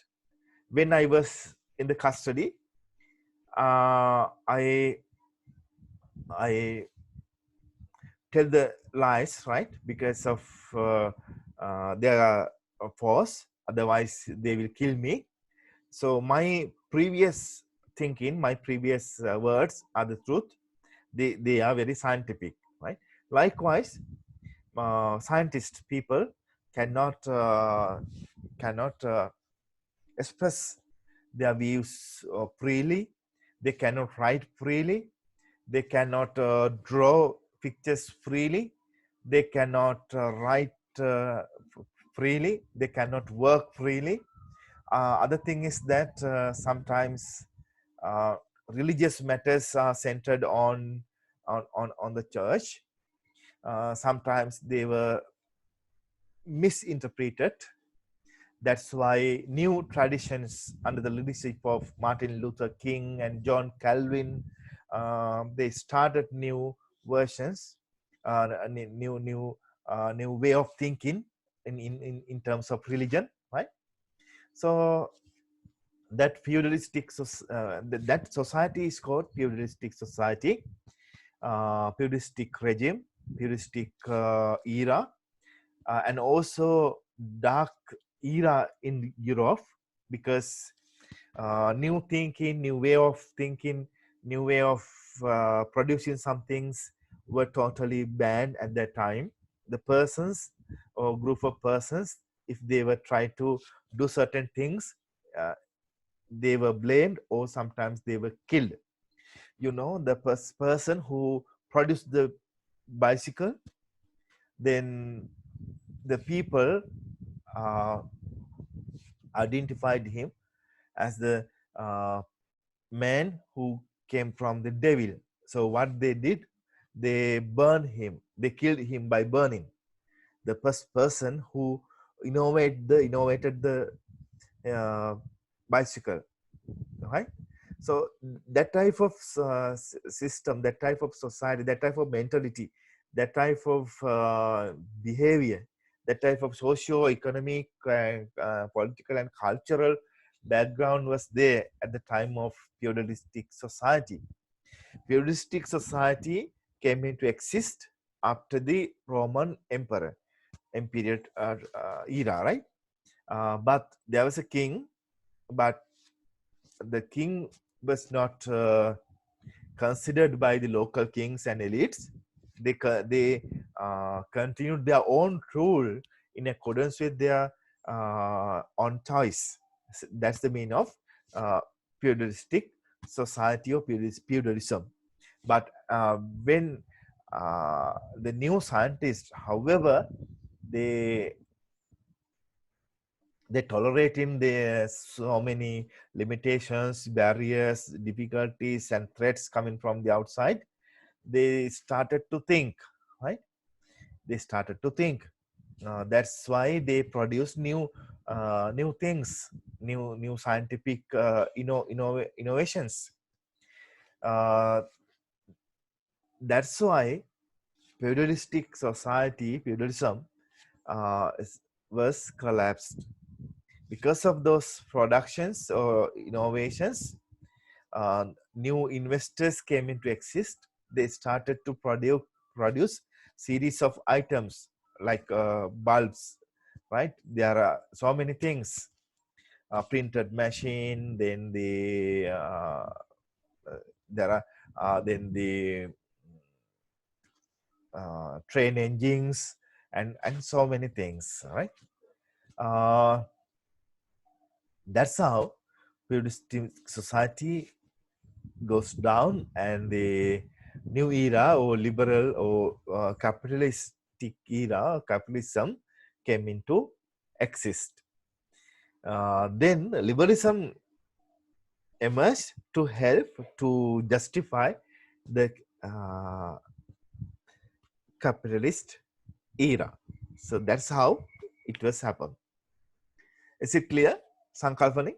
[SPEAKER 1] when I was in the custody, I tell the lies, right? Because of their force, otherwise they will kill me. So my previous thinking, my previous words are the truth. They are very scientific, right? Likewise, scientist people cannot express their views freely. They cannot write freely. They cannot draw pictures freely. They cannot write freely. They cannot work freely. Other thing is that sometimes uh, religious matters are centered on the church. Sometimes they were misinterpreted. That's why new traditions under the leadership of Martin Luther King and John Calvin, they started new versions, new way of thinking in terms of religion, right? So that that society is called feudalistic society, feudalistic regime, feudalistic era, and also dark era in Europe, because new thinking, new way of thinking, new way of producing some things were totally banned at that time. The persons or group of persons, if they were trying to do certain things, uh, they were blamed or sometimes they were killed. You know, the person who produced the bicycle, then the people uh, identified him as the uh, man who came from the devil. So what they did, they burned him. They killed him by burning. The first person who innovated the bicycle, right? So that type of system, that type of society, that type of mentality, that type of behavior, that type of socio-economic, political and cultural background was there at the time of feudalistic society. Feudalistic society came into exist after the Roman imperial era, right? But there was a king, but the king was not considered by the local kings and elites. They continued their own rule in accordance with their own choice. That's the meaning of uh, feudalistic society or feudalism. But when the new scientists, however, they they tolerating the so many limitations, barriers, difficulties, and threats coming from the outside, they started to think, right? They started to think. That's why they produce new things, new scientific innovations. Uh, that's why feudalistic society, feudalism, was collapsed because of those productions or innovations. New investors came into exist. They started to produce series of items like bulbs, right? There are so many things. Printed machine, then there are then the train engines, and so many things, right? Uh, that's how feudalistic society goes down, and the new era or liberal or capitalistic era, capitalism, came into exist. Then liberalism emerged to help to justify the uh, capitalist era. So that's how it was happened. Is it clear, Sankalpani?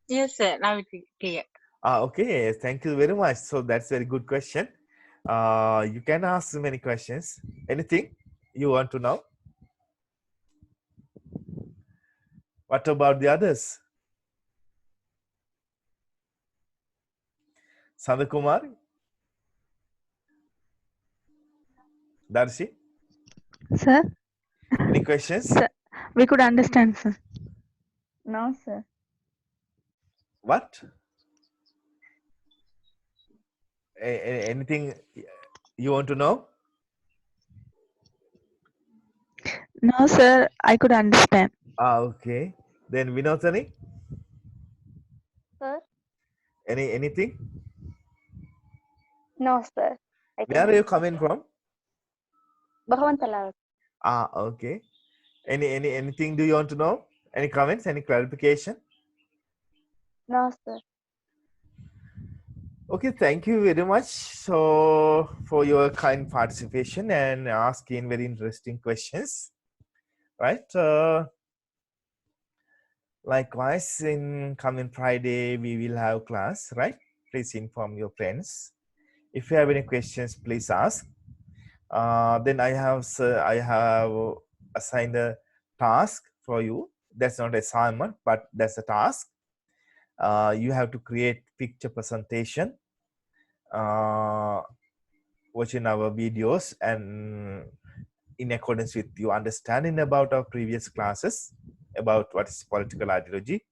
[SPEAKER 2] Yes, sir. Now it is clear.
[SPEAKER 1] Okay, thank you very much. So that's very good question. You can ask many questions. Anything you want to know? What about the others? Sandakumar, Darshi,
[SPEAKER 3] Sir,
[SPEAKER 1] any questions?
[SPEAKER 3] sir, we could understand, sir. No, sir.
[SPEAKER 1] What? Anything you want to know?
[SPEAKER 3] No, sir, I could understand.
[SPEAKER 1] Okay. Then Vinodani,
[SPEAKER 4] Sir?
[SPEAKER 1] anything?
[SPEAKER 4] No, sir. I
[SPEAKER 1] Where
[SPEAKER 4] can
[SPEAKER 1] are you
[SPEAKER 4] understand.
[SPEAKER 1] coming from?
[SPEAKER 4] Bhagavantala.
[SPEAKER 1] Okay. Anything do you want to know? Any comments, any clarification?
[SPEAKER 3] No, sir.
[SPEAKER 1] Okay, thank you very much so for your kind participation and asking very interesting questions, right? Likewise, in coming Friday, we will have class, right? Please inform your friends. If you have any questions, please ask. Then I have assigned a task for you. That's not assignment, but that's a task. You have to create picture presentation, watching our videos, and in accordance with your understanding about our previous classes about what is political ideology,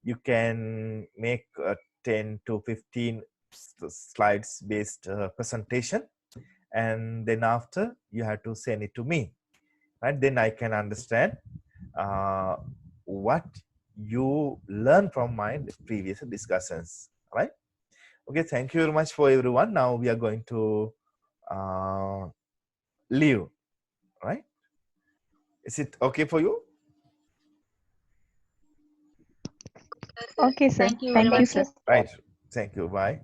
[SPEAKER 1] you can make a 10 to 15 slides based presentation, and then after you have to send it to me, right? Then I can understand what you learned from my previous discussions, right? Okay, thank you very much for everyone. Now we are going to leave, right? Is it okay for you?
[SPEAKER 3] Okay, sir.
[SPEAKER 2] Thank you very
[SPEAKER 3] Thank you,
[SPEAKER 2] much.
[SPEAKER 3] sir.
[SPEAKER 1] Right. Thank you. Bye.